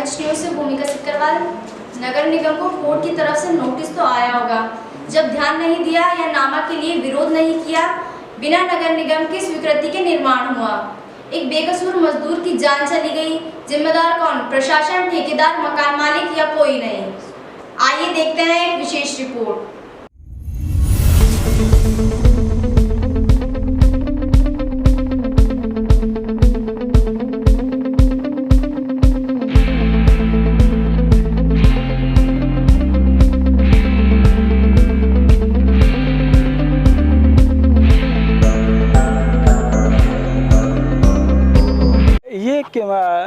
MH news से भूमिका सिकरवाल। नगर निगम को कोर्ट की तरफ से नोटिस तो आया होगा, जब ध्यान नहीं दिया या नामा के लिए विरोध नहीं किया, बिना नगर निगम की स्वीकृति के निर्माण हुआ। एक बेकसूर मजदूर की जान चली गई। जिम्मेदार कौन? प्रशासन, ठेकेदार, मकान मालिक या कोई नहीं? आइए देखते हैं एक विशेष रिपोर्ट।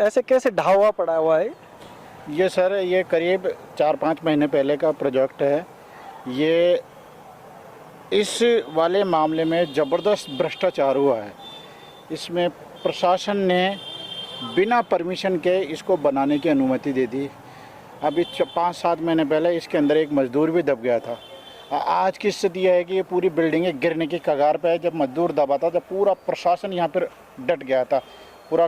ऐसे कैसे ढावा पड़ा हुआ है? ये सर, ये करीब 4-5 महीने पहले का प्रोजेक्ट है। ये इस वाले मामले में ज़बरदस्त भ्रष्टाचार हुआ है। इसमें प्रशासन ने बिना परमिशन के इसको बनाने की अनुमति दे दी। अभी 5-7 महीने पहले इसके अंदर एक मज़दूर भी दब गया था। आज की स्थिति है कि ये पूरी बिल्डिंगें गिरने की कगार पे है। जब मज़दूर दबा था, जब पूरा प्रशासन यहाँ पर डट गया था। पूरा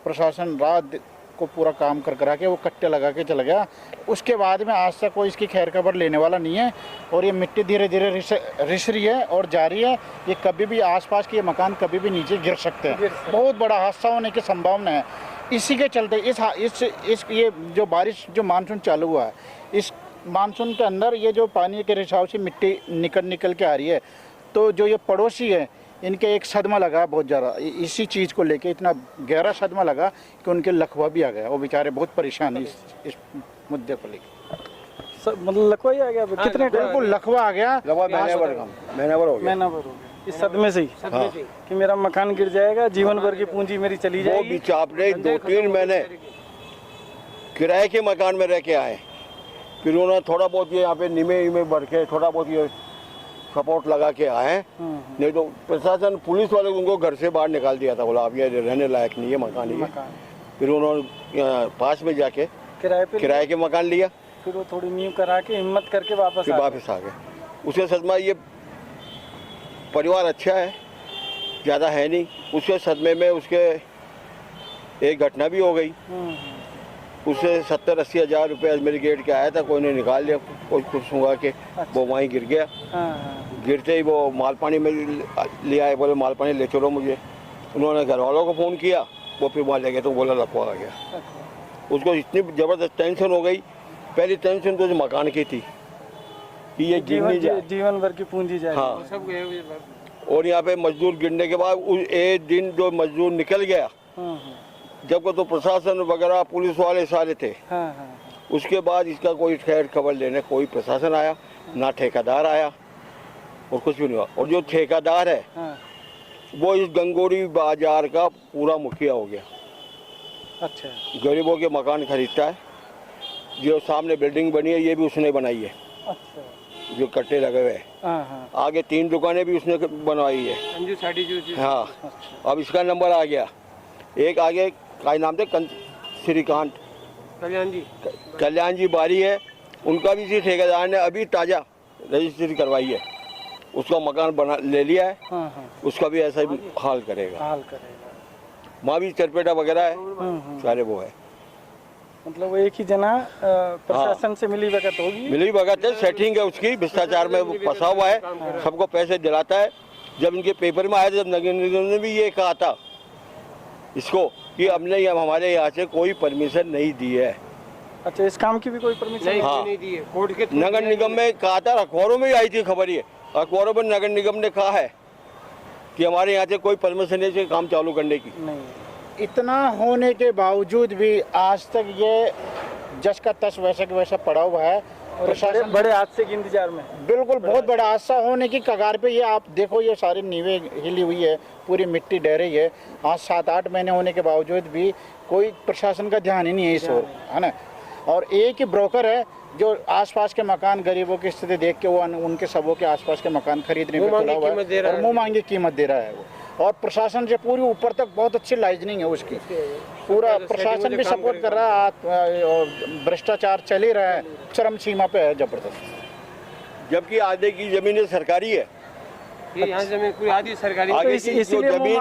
प्रशासन रात को पूरा काम कर करा के वो कट्टे लगा के चला गया। उसके बाद में आज तक कोई इसकी खैर खबर लेने वाला नहीं है। और ये मिट्टी धीरे धीरे रिस रही है और जा रही है। ये कभी भी आसपास के मकान कभी भी नीचे गिर सकते हैं। बहुत बड़ा हादसा होने की संभावना है। इसी के चलते इस ये जो बारिश, जो मानसून चालू हुआ है, इस मानसून के अंदर ये जो पानी के रिसाव से मिट्टी निकल के आ रही है, तो जो ये पड़ोसी है इनके एक सदमा लगा बहुत ज़्यादा। इसी चीज़ को लेके इतना गहरा सदमा लगा कि उनके लकवा भी आ गया। वो बेचारे बहुत परेशान हैं इस मुद्दे को लेकर। मतलब लकवा ही आ गया? कितने? बिल्कुल लकवा आ गया। महीना भर हो गया इस सदमे से ही। हाँ। कि मेरा मकान गिर जाएगा, जीवन भर की पूंजी मेरी चली जाएगी। वो भी आपने 2-3 महीने किराए के मकान में रह के आए, फिर उन्होंने थोड़ा बहुत ये यहाँ पे नीमे भर के थोड़ा बहुत ये सपोर्ट लगा के आए। नहीं तो प्रशासन, पुलिस वाले उनको घर से बाहर निकाल दिया था। बोला अब ये रहने लायक नहीं है मकान ये। फिर उन्होंने पास में जाके किराए के मकान लिया। फिर वो थोड़ी नींव करा के हिम्मत करके वापस आ गए। उसके सदमा, ये परिवार अच्छा है, ज़्यादा है नहीं। उसके सदमे में उसके एक घटना भी हो गई। उससे 70-80 हज़ार रुपये मेरे गेट के आया था, कोई ने निकाल लिया, कोई कुछ सुंगा के। वो वहीं गिर गया। गिरते ही वो माल पानी में ले आए, बोले माल पानी ले चलो मुझे। उन्होंने घर वालों को फ़ोन किया, वो फिर वहाँ ले गए तो बोला लकवा आ गया। उसको इतनी ज़बरदस्त टेंशन हो गई। पहली टेंशन तो मकान की थी कि ये जीवन भर की पूंजी जाए। हाँ। और यहाँ पे मजदूर गिरने के बाद एक दिन जो मजदूर निकल गया, जब तो प्रशासन वगैरह पुलिस वाले सारे थे। उसके बाद इसका कोई खैर खबर लेने कोई प्रशासन आया ना, ठेकेदार आया और कुछ भी नहीं हुआ। और जो ठेकेदार है वो इस गंगोरी बाजार का पूरा मुखिया हो गया। अच्छा। गरीबों के मकान खरीदता है। जो सामने बिल्डिंग बनी है ये भी उसने बनाई है। अच्छा। जो कट्टे लगे हुए हैं, आगे 3 दुकानें भी उसने बनवाई है। हाँ। अब इसका नंबर आ गया। एक आगे का नाम थे श्रीकांत कल्याण जी बारी है, उनका भी इसी ठेकेदार ने अभी ताज़ा रजिस्ट्री करवाई है। उसका मकान बना ले लिया है। उसका भी ऐसा ही हाल करेगा। वहाँ भी चरपेटा वगैरह है, सारे वो है। मतलब वो एक ही जना प्रशासन से मिली भगत होगी। मिली भगत है, सेटिंग है उसकी, भ्रष्टाचार में फंसा हुआ है। सबको पैसे दिलाता है। जब इनके पेपर में आया, जब नगर निगम ने भी ये कहा था इसको कि हमने हमारे यहाँ से कोई परमिशन नहीं दी है। अच्छा, इस काम की भी कोई परमिशन नहीं दी है? कोर्ट के नगर निगम में कहा था, अखबारों में आई थी खबर। ये अखबारों में नगर निगम ने कहा है कि हमारे यहाँ से कोई परमिशन नहीं है काम चालू करने की। नहीं। इतना होने के बावजूद भी आज तक ये जस का तस वैसा का वैसा पड़ा हुआ है। प्रशासन बड़े हादसे के इंतजार में। बिल्कुल बहुत बड़ा हादसा होने की कगार पे। ये आप देखो, ये सारी नींवें हिली हुई है, पूरी मिट्टी ढह रही है। आज 7-8 महीने होने के बावजूद भी कोई प्रशासन का ध्यान ही नहीं है इस ओर, है ना। और एक ही ब्रोकर है जो आसपास के मकान, गरीबों की स्थिति देख के वो उनके सबों के आसपास के मकान खरीदने में खुला हुआ है और मुँह मांगी कीमत दे रहा है वो। और प्रशासन से पूरी ऊपर तक बहुत अच्छी लाइजनिंग है उसकी। पूरा प्रशासन भी सपोर्ट कर रहा है। भ्रष्टाचार चल ही रहा है, चरम सीमा पे है जबरदस्त। जबकि आधे की जमीनें सरकारी है। यहाँ जमीन पूरी आधी सरकारी। आगे की जो जमीन,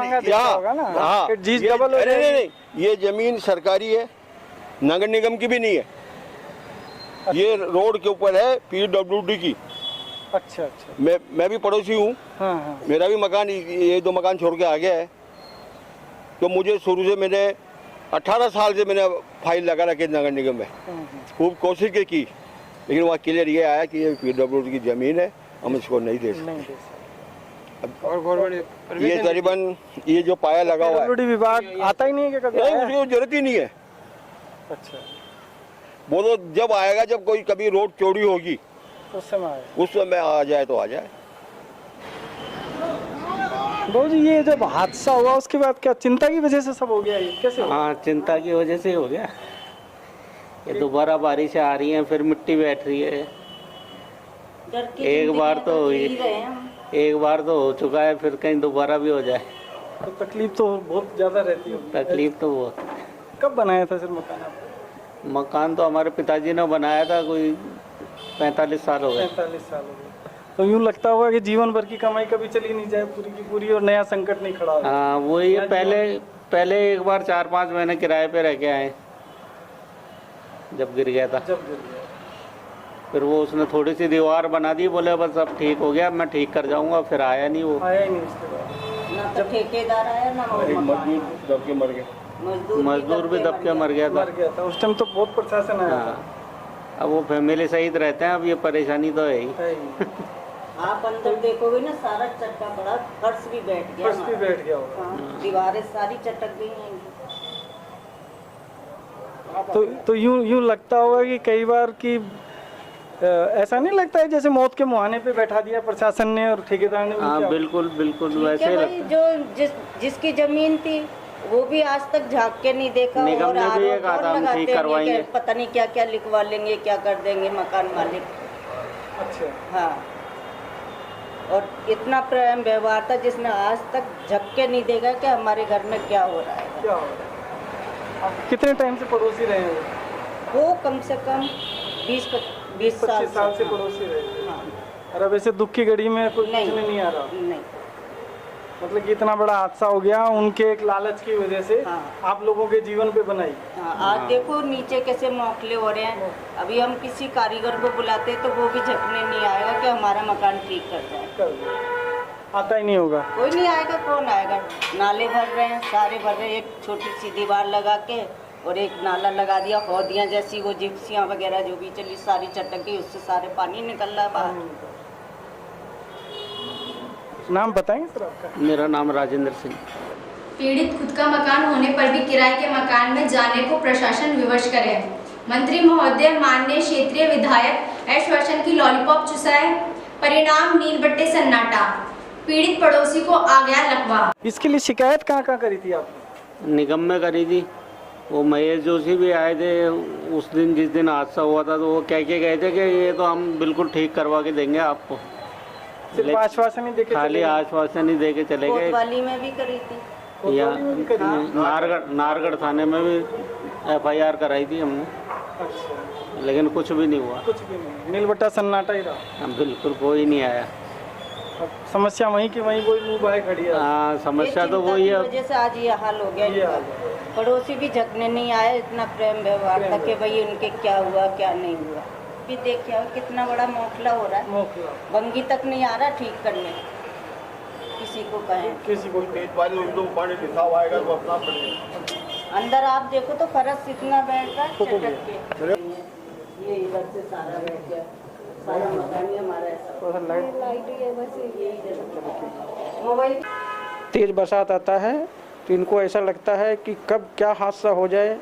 हाँ, ये जमीन सरकारी है। नगर निगम की भी नहीं है। ये रोड के ऊपर है PWD की। अच्छा अच्छा। मैं भी पड़ोसी हूँ। हाँ हाँ। मेरा भी मकान ये 2 मकान छोड़ के आ गया है। तो मुझे शुरू से मैंने 18 साल से मैंने फाइल लगा रखी नगर निगम में, खूब कोशिश की, लेकिन वहाँ क्लियर ये आया कि ये PWD की ज़मीन है, हम इसको नहीं दे सकते। और गवर्नमेंट ये करीबन ये जो पाया लगा हुआ है, PWD विभाग आता ही नहीं है क्या कभी? नहीं, उसकी जरूरत ही नहीं है। अच्छा, वो तो जब आएगा, जब कोई कभी रोड चौड़ी होगी उस समय उस समय आ जाए तो आ जाए। बाबू जी, ये जब हादसा हुआ उसके बाद क्या चिंता की वजह से सब हो गया, ये कैसे हुआ? हाँ, चिंता की वजह से हो गया। ये दोबारा बारिश आ रही है, फिर मिट्टी बैठ रही है। एक बार तो हो चुका है, फिर कहीं दोबारा भी हो जाए तो तकलीफ तो बहुत ज़्यादा रहती है। तकलीफ तो बहुत। कब बनाया था सर मकान आपने? मकान तो हमारे पिताजी ने बनाया था, कोई 45 साल हो गए। 45 साल हो गए। तो यूँ लगता होगा कि जीवन भर की कमाई कभी चली नहीं जाए पूरी की पूरी और नया संकट नहीं खड़ा हो। हाँ, वही है। पहले एक बार 4-5 महीने किराए पे रह के आए, जब गिर गया था। जब गिर गया फिर वो उसने थोड़ी सी दीवार बना दी, बोले बस अब ठीक हो गया, मैं ठीक कर जाऊंगा। फिर आया नहीं वो, आया ही नहीं उसके बाद। ना तो ठेकेदार आया ना मजदूर दब के मर गए। मजदूर भी दब के मर गया मर गया था उस टाइम तो बहुत प्रशासन आया था। हाँ, अब वो फैमिली सहित रहते हैं, अब ये परेशानी तो है ही। है ही। आप अंदर देखोगे ना, सारा चट्टा पड़ा, फर्श भी बैठ गया। फर्श भी बैठ गया होगा। हाँ, दीवारें सारी चटक गई हैं। तो यूं लगता होगा कि कई बार कि ऐसा नहीं लगता है जैसे मौत के मुहाने पे बैठा दिया प्रशासन ने और ठेकेदार ने? हाँ, बिल्कुल बिल्कुल वैसे ही भाई, जो जिसकी जमीन थी वो भी आज तक झांक के नहीं देखा। निगम और ने भी ये कहा था हम लगाते ठीक हैं करवाएंगे। कि पता नहीं क्या क्या लिखवा लेंगे, क्या कर देंगे मकान मालिक। अच्छा। हाँ, और इतना प्रेम व्यवहार था जिसने आज तक झपके नहीं देखा कि हमारे घर में क्या हो रहा है। क्या हो रहा है? आप कितने टाइम से पड़ोसी रहे हैं? वो कम से कम 20 साल से पड़ोसी रहे हैं। और अब ऐसे दुख की घड़ी में कुछ नहीं आ रहा? नहीं। मतलब कि इतना बड़ा हादसा हो गया उनके एक लालच की वजह से। हाँ। आप लोगों के जीवन पे बनाई। हाँ, आज देखो नीचे कैसे मौखले हो रहे हैं। अभी हम किसी कारीगर को बुलाते तो वो भी झपने नहीं आएगा कि हमारा मकान ठीक कर जाए। आता ही नहीं होगा। कोई नहीं आएगा, कौन आएगा? नाले भर रहे हैं, सारे भर रहे हैं। एक छोटी सी दीवार लगा के और एक नाला लगा दिया, हौदियाँ जैसी वो जिप्सियाँ वगैरह जो भी चली सारी चटक गई, उससे सारे पानी निकल रहा है बाहर। नाम बताएंगे सर आपका? मेरा नाम राजेंद्र सिंह। पीड़ित खुद का मकान होने पर भी किराए के मकान में जाने को प्रशासन विवश करे। मंत्री महोदय माननीय क्षेत्रीय विधायक ऐश्वर्सन की लॉलीपॉप चुसाए, परिणाम नीलबट्टे सन्नाटा। पीड़ित पड़ोसी को आ गया लकवा। इसके लिए शिकायत कहाँ करी थी आपने? निगम में करी थी। वो महेश जोशी भी आए थे उस दिन, जिस दिन हादसा हुआ था, तो वो कह के गए थे कि ये तो हम बिल्कुल ठीक करवा के देंगे आपको। सिर्फ आश्वासन ही देके खाली आश्वासन ही दे के चले गए। कोतवाली में भी करी थी। या नारगढ़ थाने में भी FIR कराई थी हमने। अच्छा। लेकिन कुछ भी नहीं हुआ। कुछ भी नहीं, नीलबट्टा सन्नाटा ही रहा। बिल्कुल कोई नहीं आया। अब समस्या वहीं की वहीं कोई मुँह बाय खड़ी है। हाँ, समस्या तो वही है। वजह से आज ये हाल हो गया। पड़ोसी भी झकने नहीं आए, इतना प्रेम व्यवहार था कि भाई उनके क्या हुआ क्या नहीं हुआ। भी देखिए कितना बड़ा मौखला हो रहा है, बंगी तक नहीं आ रहा ठीक करने। किसी को कहें, किसी को तेज पानी पिसाब आएगा तो अपना पड़ेगा। अंदर आप देखो तो फर्श इतना बैठ रहा है चटक के। ये इधर से सारा बैठ गया, सारा मकान ही हमारा ऐसा। लाइट है बस यही मोबाइल। तेज बरसात आता है तो इनको ऐसा लगता है कि कब क्या हादसा हो जाए।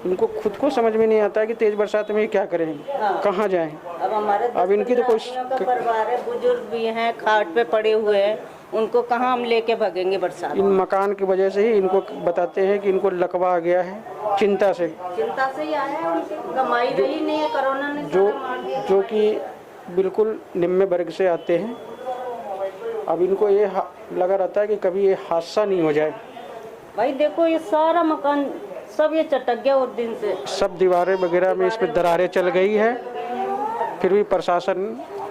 इनको खुद को समझ में नहीं आता है कि तेज बरसात में क्या करें, कहाँ जाएं। अब इनकी तो कोई परिवार है, बुजुर्ग भी हैं, खाट पे पड़े हुए हैं, उनको कहाँ हम लेके भागेंगे बरसात। इन मकान की वजह से ही इनको बताते हैं कि इनको लकवा आ गया है चिंता से ही आया है। उनकी कमाई रही नहीं है, कोरोना ने जो कि बिल्कुल निम्न वर्ग से आते हैं। अब इनको ये लगा रहता है कि कभी ये हादसा नहीं हो जाए। भाई देखो ये सारा मकान सब ये चटक गया उस दिन से। सब दीवारें वगैरह में इस पर दरारें चल गई है, फिर भी प्रशासन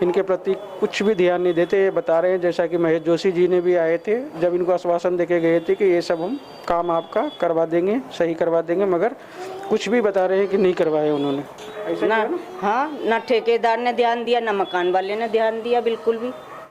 इनके प्रति कुछ भी ध्यान नहीं देते। ये बता रहे हैं, जैसा कि महेश जोशी जी ने भी आए थे, जब इनको आश्वासन देके गए थे कि ये सब हम काम आपका करवा देंगे, सही करवा देंगे, मगर कुछ भी बता रहे हैं कि नहीं करवाए उन्होंने। ऐसा ना हाँ, ना ठेकेदार ने ध्यान दिया, ना मकान वाले ने ध्यान दिया, बिल्कुल भी।